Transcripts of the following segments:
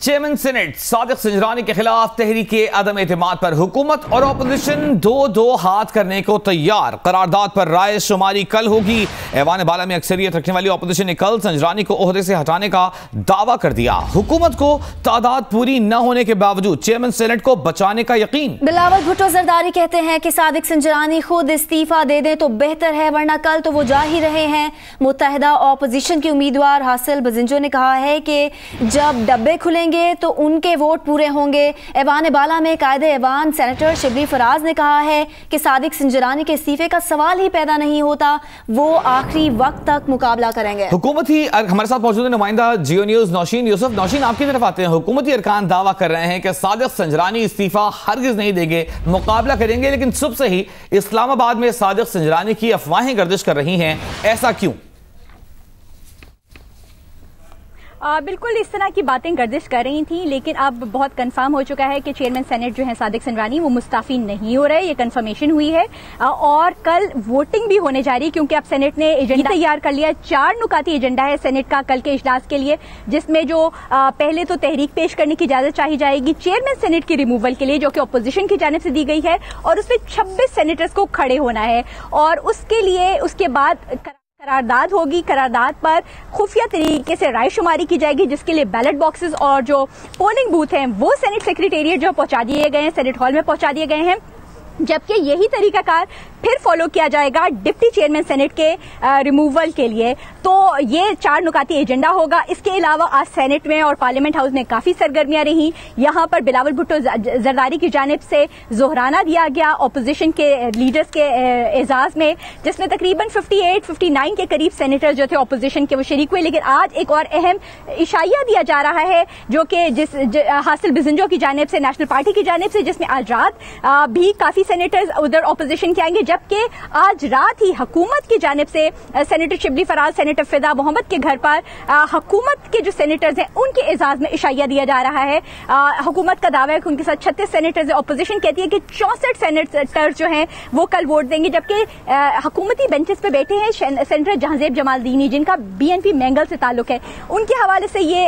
Chairman senate Sadiq Sanjrani के खिलाफ तहरीके अदम एतमाद पर हुकूमत और अपोजिशन दो हाथ करने को तैयार। करारदाद पर राय शुमारी कल होगी। ऐवान बाला में अक्सरियत रखने वाली अपोजिशन ने कल संजरानी को ओहदे से हटाने का दावा कर दिया। हुकूमत को तादाद पूरी न होने के बावजूद चेयरमैन सेनेट को बचाने का यकीन। बिलावल भुट्टो जरदारी कहते हैं कि सादिक संजरानी खुद इस्तीफा दे दें तो बेहतर है, वरना कल तो वो जा ही रहे हैं। मुत्तहिदा अपोजिशन के उम्मीदवार हासिल बजिंजो ने कहा है कि जब डब्बे खुलेंगे तो उनके वोट पूरे होंगे। ऐवान बाला में कायदे ऐवान सेनेटर शिबली फराज ने कहा है कि सादिक संजरानी के इस्तीफे का सवाल ही पैदा नहीं होता, वो आखिरी वक्त तक मुकाबला करेंगे। हुकूमती हमारे साथ मौजूद है नुमाइंदा जियो न्यूज नौशीन यूसुफ। नौशीन, आपकी तरफ आते हैं। हुकूमती अरकान दावा कर रहे हैं कि सादिक संजरानी इस्तीफा हरगिज नहीं देंगे, मुकाबला करेंगे, लेकिन सुबह से ही इस्लामाबाद में सादिक संजरानी की अफवाहें गर्दिश कर रही हैं, ऐसा क्यों? बिल्कुल इस तरह की बातें गर्दिश कर रही थी, लेकिन अब बहुत कंफर्म हो चुका है कि चेयरमैन सेनेट जो है सादिक संजरानी वो मुस्ताफी नहीं हो रहे। ये कंफर्मेशन हुई है और कल वोटिंग भी होने जा रही है, क्योंकि अब सेनेट ने एजेंडा तैयार कर लिया है। 4 नुकाती एजेंडा है सेनेट का कल के इजलास के लिए, जिसमें जो पहले तो तहरीक पेश करने की इजाजत चाही जाएगी चेयरमैन सेनेट की रिमूवल के लिए, जो कि अपोजिशन की जानिब से दी गई है, और उसमें 26 सेनेटर्स को खड़े होना है। और उसके लिए उसके बाद करारदाद होगी। करारदाद पर खुफिया तरीके से राय शुमारी की जाएगी, जिसके लिए बैलेट बॉक्सेस और जो पोलिंग बूथ हैं वो सेनेट सेक्रेटेरिएट जो पहुंचा दिए गए हैं, सेनेट हॉल में पहुंचा दिए गए हैं। जबकि यही तरीकाकार फिर फॉलो किया जाएगा डिप्टी चेयरमैन सेनेट के रिमूवल के लिए। तो ये 4 नुकाती एजेंडा होगा। इसके अलावा आज सेनेट में और पार्लियामेंट हाउस में काफी सरगर्मियां रही। यहाँ पर बिलावल भुट्टो जरदारी की जानिब से जोहराना दिया गया अपोजिशन के लीडर्स के एजाज में, जिसमें तकरीबन 58-59 के करीब सेनेटर जो थे अपोजिशन के वो शरीक हुए। लेकिन आज एक और अहम इशाया दिया जा रहा है, जो कि हासिल बजिंजो की जानिब से, नेशनल पार्टी की जानिब से, जिसमें आज रात भी काफी सेनेटर्स उधर ऑपोजिशन के आएंगे। जबकि आज रात ही हुकूमत की जानिब से सेनेटर शिबली फराज, सेनेटर फिदा मोहम्मद के घर पर हुकूमत के जो सेनेटर्स हैं उनके एजाज में इशाया दिया जा रहा है। हुकूमत का दावा है कि उनके साथ 36 सेनेटर्स है। ऑपोजिशन कहती है कि 64 सेनेटर्स जो हैं वो कल वोट देंगे। जबकि हुकूमती बेंचेस पे बैठे हैं सेनेटर जहांजेब जमालदीनी, जिनका BNP मैंगल से ताल्लुक है। उनके हवाले से ये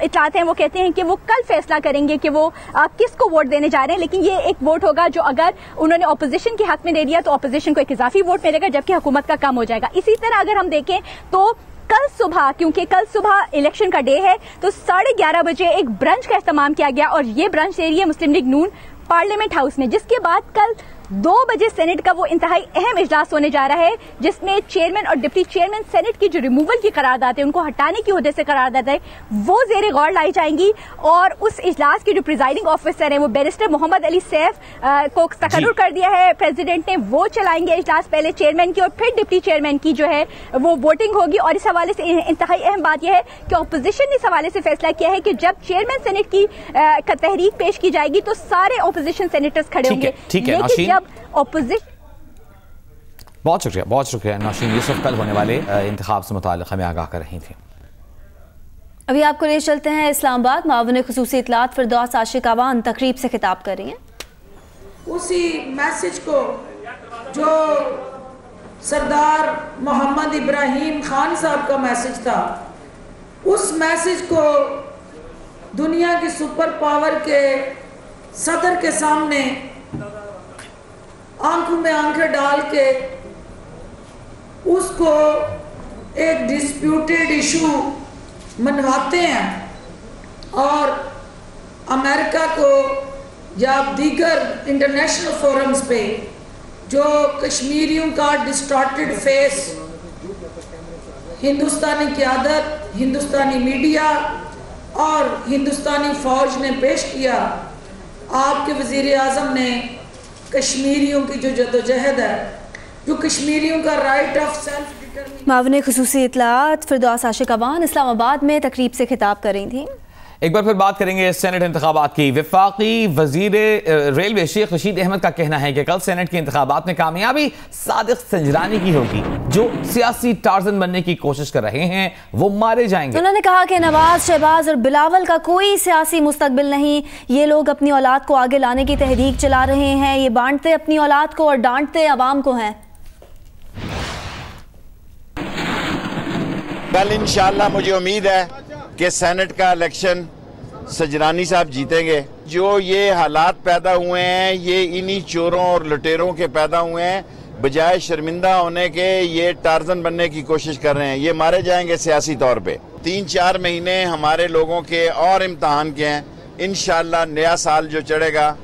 इत्तलात हैं, वो कहते हैं कि वो कल फैसला करेंगे कि वो किसको वोट देने जा रहे हैं। लेकिन ये एक वोट होगा जो अगर उन्होंने ऑपोजिशन के हक में दे दिया तो ऑपोजिशन को एक इजाफी वोट मिलेगा, जबकि हुकूमत का कम हो जाएगा। इसी तरह अगर हम देखें तो कल सुबह, क्योंकि कल सुबह इलेक्शन का डे है, तो 11:30 बजे एक ब्रंच का इस्तेमाल किया गया, और ये ब्रंच दे रही है मुस्लिम लीग नून पार्लियामेंट हाउस में। जिसके बाद कल 2 बजे सेनेट का वो इंतहाई अहम इजलास होने जा रहा है, जिसमें चेयरमैन और डिप्टी चेयरमैन सेनेट की जो रिमूवल की करारदाद है, उनको हटाने की वजह से करारदाद है, वो जेर गौर लाई जाएंगी। और उस इजलास के जो प्रिजाइडिंग ऑफिसर है वो बैरिस्टर मोहम्मद अली सैफ को तकर्रुर कर दिया है प्रेसिडेंट ने। वो चलाएंगे इजलास, पहले चेयरमैन की और फिर डिप्टी चेयरमैन की जो है वो वोटिंग होगी। और इस हवाले से इंतहाई अहम बात यह है कि ऑपोजिशन ने इस हवाले से फैसला किया है कि जब चेयरमैन सेनेट की तहरीक पेश की जाएगी तो सारे ऑपोजिशन सेनेटर्स खड़े होंगे। लेकिन जब ऑपोजिशन बहुत शुक्रिया नौशीन यूसुफ। कल होने वाले इंतखाब से मुताल्लिक़ हमें आगाह कर रही थी। अभी आपको ले चलते हैं इस्लामाबाद। मावन खुसूसी इत्तलात फिरदौस आशिक अवान तकरीब से खिताब कर रही हैं। उसी मैसेज को जो सरदार मोहम्मद इब्राहिम खान साहब का मैसेज था, उस मैसेज को दुनिया की सुपर पावर के सदर के सामने आंखों में आंखें डाल के उसको एक डिस्प्यूटेड इशू मनवाते हैं, और अमेरिका को या दीगर इंटरनेशनल फोरम्स पे जो कश्मीरियों का डिस्टॉर्टेड फेस हिंदुस्तानी क़यादत, हिंदुस्तानी मीडिया और हिंदुस्तानी फौज ने पेश किया, आपके वज़ीर आज़म ने कश्मीरियों की जो जदोजहद है, जो कश्मीरियों का राइट ऑफ सेल्फ डिटरमिनेशन। मावन खुसूसी इत्तलात फिरदौस आशिक अवान इस्लामाबाद में तकरीब से खिताब कर रही थी। एक बार फिर बात करेंगे सेनेट इंतखाबात की। वफाकी वजीर रेलवे शेख रशीद अहमद का कहना है कि कल सेनेट के इंतखाबात में कामयाबी सादिक संजरानी की होगी। जो सियासी टार्जन बनने की कोशिश कर रहे हैं वो मारे जाएंगे। उन्होंने कहा कि नवाज, शहबाज और बिलावल का कोई सियासी मुस्तकबिल नहीं। ये लोग अपनी औलाद को आगे लाने की तहरीक चला रहे हैं। ये बांटते अपनी औलाद को और डांटते अवाम को हैं। कल इंशाअल्लाह मुझे उम्मीद है कि सेनेट का इलेक्शन संजरानी साहब जीतेंगे। जो ये हालात पैदा हुए हैं ये इन्हीं चोरों और लुटेरों के पैदा हुए हैं। बजाय शर्मिंदा होने के ये टार्जन बनने की कोशिश कर रहे हैं। ये मारे जाएंगे सियासी तौर पे। 3-4 महीने हमारे लोगों के और इम्तहान के हैं। इंशाअल्लाह नया साल जो चढ़ेगा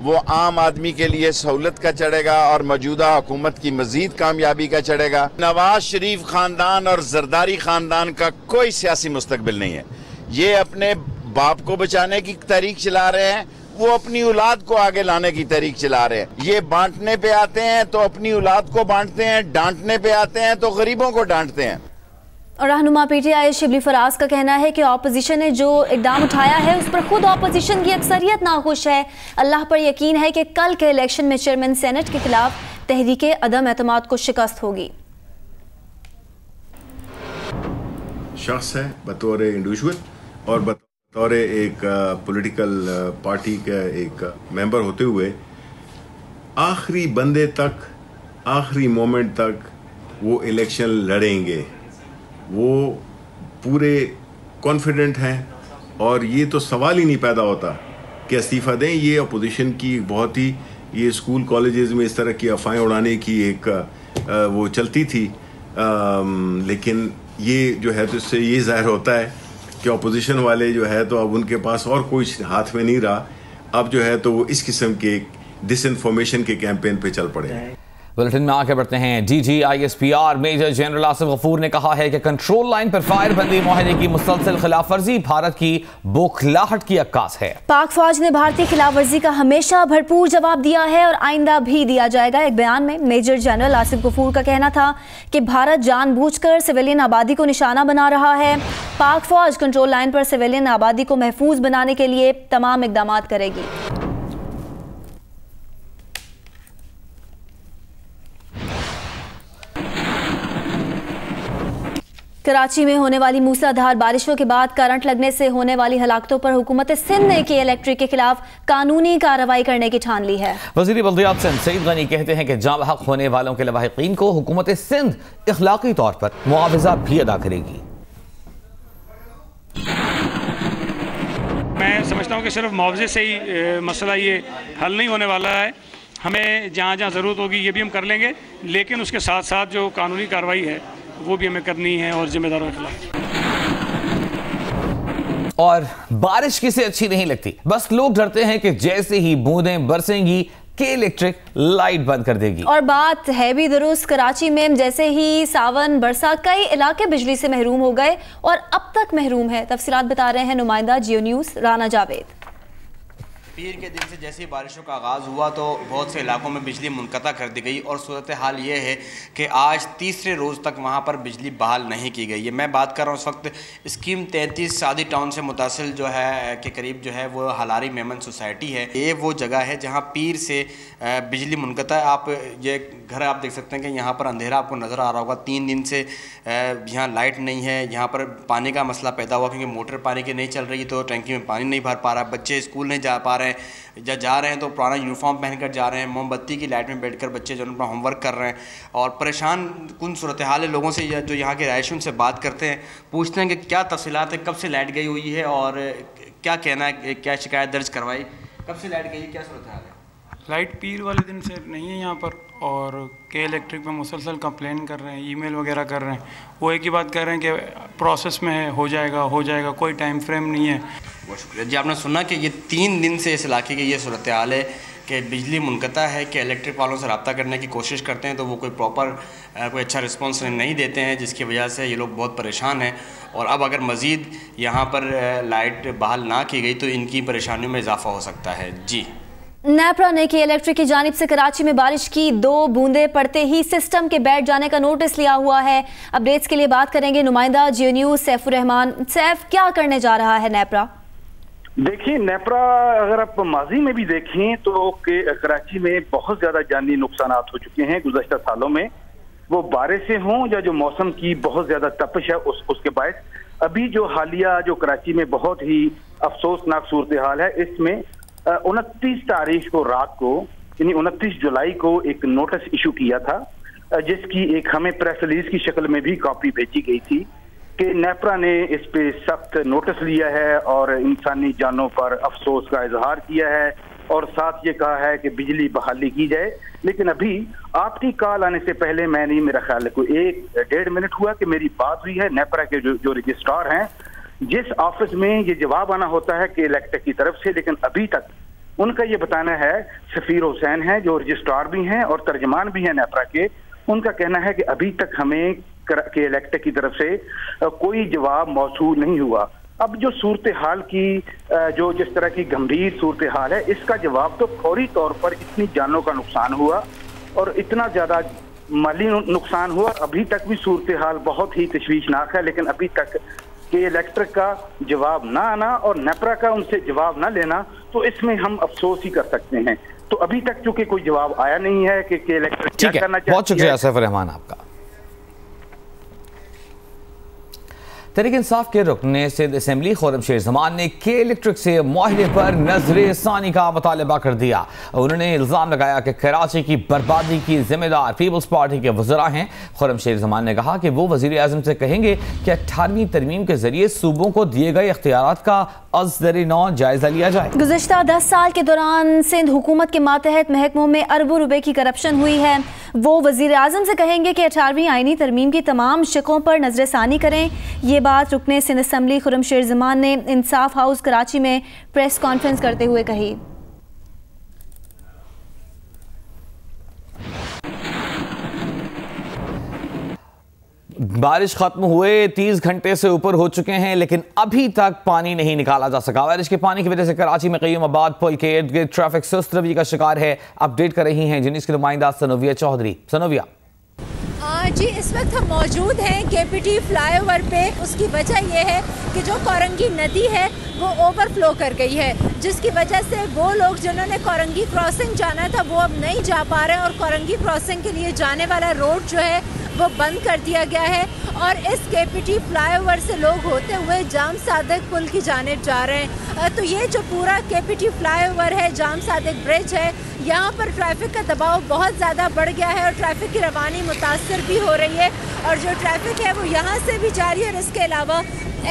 वो आम आदमी के लिए सहूलत का चढ़ेगा और मौजूदा हुकूमत की मजीद कामयाबी का चढ़ेगा। नवाज शरीफ खानदान और जरदारी खानदान का कोई सियासी मुस्तकबिल नहीं है। ये अपने बाप को बचाने की तहरीक चला रहे हैं, वो अपनी औलाद को आगे लाने की तहरीक चला रहे हैं। ये बांटने पे आते हैं तो अपनी औलाद को बांटते हैं, डांटने पे आते हैं तो गरीबों को डांटते हैं। और रहनुमा पीटीआई शिबली फराज का कहना है कि ऑपोजिशन ने जो इकदाम उठाया है उस पर खुद ऑपोजिशन की अक्सरियत नाखुश है। अल्लाह पर यकीन है कि कल के इलेक्शन में चेयरमैन सेनेट के खिलाफ तहरीके अदम एतमाद को शिकस्त होगी। शख्स है बतौर इंडिविजुअल और बतौर एक पॉलिटिकल पार्टी का एक मेंबर होते हुए आखिरी बंदे तक, आखिरी मोमेंट तक वो इलेक्शन लड़ेंगे। वो पूरे कॉन्फिडेंट हैं और ये तो सवाल ही नहीं पैदा होता कि इस्तीफ़ा दें। ये अपोजिशन की बहुत ही, ये स्कूल कॉलेजेस में इस तरह की अफवाहें उड़ाने की एक वो चलती थी, लेकिन ये जो है तो इससे ये ज़ाहिर होता है कि अपोजिशन वाले जो है तो अब उनके पास और कोई हाथ में नहीं रहा। अब जो है तो वो इस किस्म के डिसइंफॉर्मेशन के कैंपेन पे चल पड़े। बुलेटिन में आगे बढ़ते हैं। DGISPR major general Asif Ghafoor ने कहा है कि कंट्रोल लाइन पर फायरबंदी माहिदे की मुसलसल खिलाफ वर्जी भारत की बौखलाहट की अक्कास है। पाक फौज ने भारतीय खिलाफ वर्जी का हमेशा भरपूर जवाब दिया है और आइंदा भी दिया जाएगा। एक बयान में मेजर जनरल आसिफ गफूर का कहना था कि भारत जानबूझकर सिविलियन आबादी को निशाना बना रहा है। पाक फौज कंट्रोल लाइन पर सिविलियन आबादी को महफूज बनाने के लिए तमाम इकदाम करेगी। कराची में होने वाली मूसलाधार बारिशों के बाद करंट लगने से होने वाली हलाकतों पर हुकूमत सिंध ने के इलेक्ट्रिक के खिलाफ कानूनी कार्रवाई करने की ठान ली है। वज़ीर बल्दियात सिंध सईद गनी कहते हैं कि जाँ-बहक होने वालों के लवाहिकीन को हुकूमत सिंध इखलाकी तौर पर मुआवजा भी अदा करेगी। मैं समझता हूँ कि सिर्फ मुआवजे से ही मसला ये हल नहीं होने वाला है। हमें जहाँ जहाँ ज़रूरत होगी ये भी हम कर लेंगे, लेकिन उसके साथ साथ जो कानूनी कार्रवाई है वो भी हमें करनी है और जिम्मेदारों के खिलाफ। और बारिश किसे अच्छी नहीं लगती, बस लोग डरते हैं कि जैसे ही बूंदें बरसेंगी के इलेक्ट्रिक लाइट बंद कर देगी। और बात है भी दुरुस्त। कराची में जैसे ही सावन बरसा कई इलाके बिजली से महरूम हो गए और अब तक महरूम है। तफसीलात बता रहे हैं नुमाइंदा जियो न्यूज़ राना जावेद। पीर के दिन से जैसे ही बारिशों का आगाज़ हुआ तो बहुत से इलाकों में बिजली मुनक़ता कर दी गई और सूरत हाल ये है कि आज तीसरे रोज़ तक वहाँ पर बिजली बहाल नहीं की गई है। मैं बात कर रहा हूँ इस वक्त स्कीम 33 सादी टाउन से मुतासिल जो है के करीब जो है वो हलारी मेमन सोसाइटी है। ये वो जगह है जहाँ पीर से बिजली मुनक़ता है। आप ये घर आप देख सकते हैं कि यहाँ पर अंधेरा आपको नज़र आ रहा होगा। 3 दिन से यहाँ लाइट नहीं है। यहाँ पर पानी का मसला पैदा हुआ क्योंकि मोटर पानी की नहीं चल रही तो टंकी में पानी नहीं भर पा रहा। बच्चे स्कूल नहीं जा पा रहे हैं, जब जा रहे हैं तो पुराना यूनिफॉर्म पहनकर जा रहे हैं। मोमबत्ती की लाइट में बैठकर बच्चे जो अपना होमवर्क कर रहे हैं और परेशान कुन सूरत हाल है। लोगों से जो यहाँ के रहायशी उनसे बात करते हैं, पूछते हैं कि क्या तफसीलात है, कब से लाइट गई हुई है और क्या कहना है, क्या शिकायत दर्ज करवाई, कब से लाइट गई, क्या सूरत हाल है। लाइट पीर वाले दिन से नहीं है यहाँ पर और के इलेक्ट्रिक में मुसलसल कंप्लेन कर रहे हैं, ईमेल वगैरह कर रहे हैं। वो एक ही बात कर रहे हैं कि प्रोसेस में है, हो जाएगा, कोई टाइम फ्रेम नहीं है। बहुत शुक्रिया जी। आपने सुना कि ये 3 दिन से इस इलाके की ये सूरत हाल है कि बिजली मुनक़ता है कि इलेक्ट्रिक वालों से रब्ता करने की कोशिश करते हैं तो वो कोई प्रॉपर कोई अच्छा रिस्पॉन्स नहीं देते हैं, जिसकी वजह से ये लोग बहुत परेशान हैं। और अब अगर मज़ीद यहाँ पर लाइट बहाल ना की गई तो इनकी परेशानियों में इजाफा हो सकता है। जी। नेपरा ने की इलेक्ट्रिक की जानिब से कराची में बारिश की 2 बूंदें पड़ते ही सिस्टम के बैठ जाने का नोटिस लिया हुआ है। अपडेट्स के लिए बात करेंगे नुमाइंदा जियो न्यूज़ सैफुर रहमान। सैफ, क्या करने जा रहा है नेपरा? देखिए, नेपरा अगर आप माजी में भी देखें तो कराची में बहुत ज़्यादा जानी नुकसान हो चुके हैं गुज़श्ता सालों में, वो बारिशें हों या जो मौसम की बहुत ज़्यादा तपिश है उसके बायस अभी जो हालिया जो कराची में बहुत ही अफसोसनाक सूरत हाल है, इसमें 29 तारीख को रात को यानी 29 जुलाई को एक नोटिस इशू किया था जिसकी एक हमें प्रेस रिलीज की शक्ल में भी कॉपी भेजी गई थी कि नेपरा ने इस पे सख्त नोटिस लिया है और इंसानी जानों पर अफसोस का इजहार किया है और साथ ये कहा है कि बिजली बहाली की जाए। लेकिन अभी आपकी कॉल आने से पहले मैंने, मेरा ख्याल है कोई 1-1.5 मिनट हुआ कि मेरी बात हुई है नेपरा के जो रजिस्ट्रार हैं, जिस ऑफिस में ये जवाब आना होता है कि इलेक्टेक की तरफ से, लेकिन अभी तक उनका ये बताना है, सफीर हुसैन है जो रजिस्ट्रार भी हैं और तर्जमान भी हैं नेपरा के, उनका कहना है कि अभी तक हमें के इलेक्टेक की तरफ से कोई जवाब मौसूल नहीं हुआ। अब जो सूरत हाल की जो जिस तरह की गंभीर सूरत हाल है, इसका जवाब तो फौरी तौर पर इतनी जानों का नुकसान हुआ और इतना ज्यादा माली नुकसान हुआ, अभी तक भी सूरत हाल बहुत ही तशवीशनाक है। लेकिन अभी तक के इलेक्ट्रिक का जवाब ना आना और नेपरा का उनसे जवाब ना लेना, तो इसमें हम अफसोस ही कर सकते हैं। तो अभी तक चूंकि कोई जवाब आया नहीं है कि इलेक्ट्रिक क्या करना चाहिए। बहुत शुक्रिया सैफ रहमान आपका। तहरीक इंसाफ के रुकन सिंध असेंबली खुर्रम शेर जमान ने के इलेक्ट्रिक से मुआहदे पर नजर सानी का मुतालबा कर दिया। उन्होंने इल्जाम लगाया कि कराची की बर्बादी की जिम्मेदार पीपल्स पार्टी के वज़रा हैं। खुर्रम शेर जमान ने कहा कि वो वज़ीर आज़म से कहेंगे कि 18वीं तरमीम के जरिए सूबों को दिए गए इख्तियारात का अज़-दर-ए-नौ जायजा लिया जाए। गुज़श्ता 10 साल के दौरान सिंध हुकूमत के मातहत महकमों में अरबों रुपए की करप्शन हुई है। वो वज़ीर आज़म से कहेंगे कि 18वीं आईनी तरमीम की तमाम शिकों पर नजर सानी करें। ये बात रुकने सिंध असेंबली खुर्रम शेर जमान ने इंसाफ हाउस कराची में प्रेस कॉन्फ्रेंस करते हुए कही। बारिश खत्म हुए 30 घंटे से ऊपर हो चुके हैं, लेकिन अभी तक पानी नहीं निकाला जा सका। बारिश के पानी की वजह से कराची में क़य्यूमाबाद पुल के इर्द गिर्द ट्रैफिक सुस्त रवैये का शिकार है। अपडेट कर रही हैं जिनिस की नुमाइंदा सनोविया चौधरी। सनोविया जी, इस वक्त हम मौजूद हैं केपीटी फ्लाईओवर पे। उसकी वजह यह है कि जो कोरंगी नदी है वो ओवरफ्लो कर गई है, जिसकी वजह से वो लोग जिन्होंने कोरंगी क्रॉसिंग जाना था वो अब नहीं जा पा रहे हैं और कोरंगी क्रॉसिंग के लिए जाने वाला रोड जो है वो बंद कर दिया गया है और इस केपीटी फ्लाईओवर से लोग होते हुए जाम सादिक पुल की जानिब जा रहे हैं। तो ये जो पूरा केपीटी फ्लाईओवर है, जाम सादिक ब्रिज है, यहाँ पर ट्रैफिक का दबाव बहुत ज़्यादा बढ़ गया है और ट्रैफिक की रवानी मुतासर भी हो रही है और जो ट्रैफिक है वो यहाँ से भी जारी है और इसके अलावा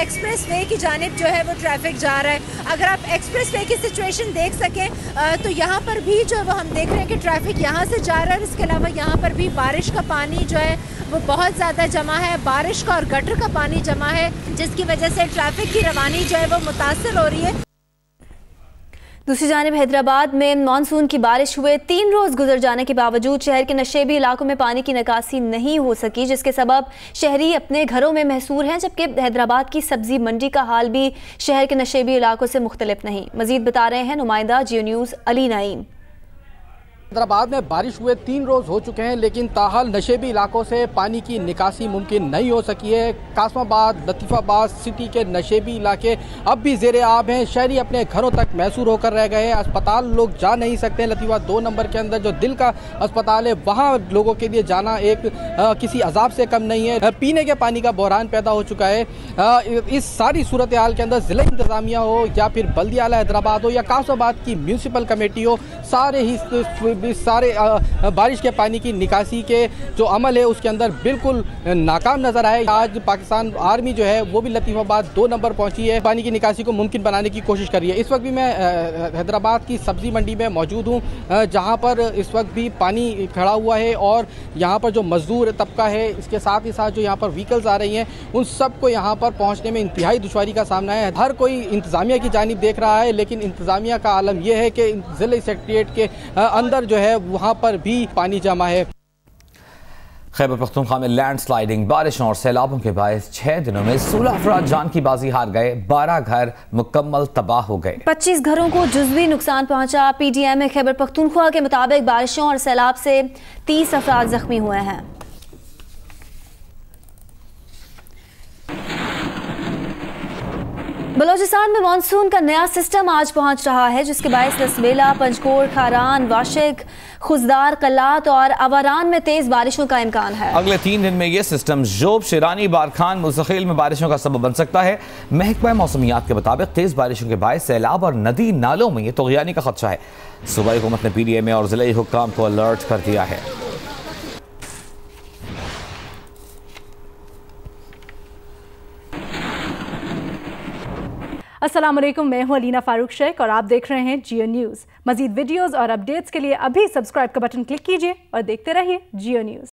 एक्सप्रेस वे की जानिब जो है वो ट्रैफिक जा रहा है। अगर आप एक्सप्रेस वे की सिचुएशन देख सकें तो यहाँ पर भी जो है वो हम देख रहे हैं कि ट्रैफिक यहाँ से जा रहा है और इसके अलावा यहाँ पर भी बारिश का पानी जो है वो बहुत ज़्यादा जमा है, बारिश का और गटर का पानी जमा है, जिसकी वजह से ट्रैफिक की रवानी जो है वो मुतासर हो रही है। दूसरी जानिब हैदराबाद में मानसून की बारिश हुए 3 रोज़ गुजर जाने के बावजूद शहर के नशेबी इलाकों में पानी की निकासी नहीं हो सकी, जिसके सबब शहरी अपने घरों में महसूर हैं, जबकि हैदराबाद की सब्जी मंडी का हाल भी शहर के नशेबी इलाकों से मुख्तलिफ नहीं। मजीद बता रहे हैं नुमाइंदा जियो न्यूज़ अली नईम। हैदराबाद में बारिश हुए 3 रोज़ हो चुके हैं, लेकिन ताहाल नशेबी इलाकों से पानी की निकासी मुमकिन नहीं हो सकी है। कासमाबाद, लतीफ़ाबाद सिटी के नशेबी इलाके अब भी ज़ेरे आब हैं। शहरी अपने घरों तक महसूर होकर रह गए हैं। अस्पताल लोग जा नहीं सकते। लतीफ़ा 2 नंबर के अंदर जो दिल का अस्पताल है वहाँ लोगों के लिए जाना एक किसी अजाब से कम नहीं है। पीने के पानी का बहरान पैदा हो चुका है। इस सारी सूरत हाल के अंदर ज़िला इंतज़ामिया हो या फिर बल्दिया आला हैदराबाद हो या कासमाबाद की म्यूनसिपल कमेटी हो, सारे ही बारिश के पानी की निकासी के जो अमल है उसके अंदर बिल्कुल नाकाम नजर आए। आज पाकिस्तान आर्मी जो है वो भी लतीफ़ाबाद 2 नंबर पहुंची है, पानी की निकासी को मुमकिन बनाने की कोशिश कर रही है। इस वक्त भी मैं हैदराबाद की सब्जी मंडी में मौजूद हूँ, जहाँ पर इस वक्त भी पानी खड़ा हुआ है और यहाँ पर जो मजदूर तबका है, इसके साथ ही साथ जो यहाँ पर व्हीकल्स आ रही हैं, उन सबको यहाँ पर पहुँचने में इंतहाई दुश्वारी का सामना है। हर कोई इंतज़ामिया की जानिब देख रहा है, लेकिन इंतज़ामिया का आलम यह है कि ज़िला सेक्रेटेरिएट के अंदर जो है वहाँ पर भी पानी जमा है। खैबर पख्तूनख्वा में लैंडस्लाइडिंग, बारिशों और सैलाबों के बायस 6 दिनों में 16 अफराद जान की बाजी हार गए, 12 घर मुकम्मल तबाह हो गए, 25 घरों को जुज़वी नुकसान पहुंचा। PTM खैबर पख्तूनख्वा के मुताबिक बारिशों और सैलाब से 30 अफराद जख्मी हुए हैं। बलोचिस्तान में मानसून का नया सिस्टम आज पहुंच रहा है, जिसके बायस लसबेला, पंजकोट, खारान, वाशिक, खुजदार, कलात और अवारान में तेज बारिशों का इम्कान है। अगले 3 दिन में यह सिस्टम जोब, शिरानी, बारखान, मुस्तकिल में बारिशों का सबब बन सकता है। महकमा मौसमियात के मुताबिक तेज बारिशों के बायस सैलाब और नदी नालों में तुग़यानी का खदशा है। सूबाई हुकूमत ने PDMA और ज़िला हुक्काम को अलर्ट कर दिया है। अस्सलाम वालेकुम, मैं हूं अलीना फारूक शेख और आप देख रहे हैं जियो न्यूज़। मजीद वीडियोस और अपडेट्स के लिए अभी सब्सक्राइब का बटन क्लिक कीजिए और देखते रहिए जियो न्यूज़।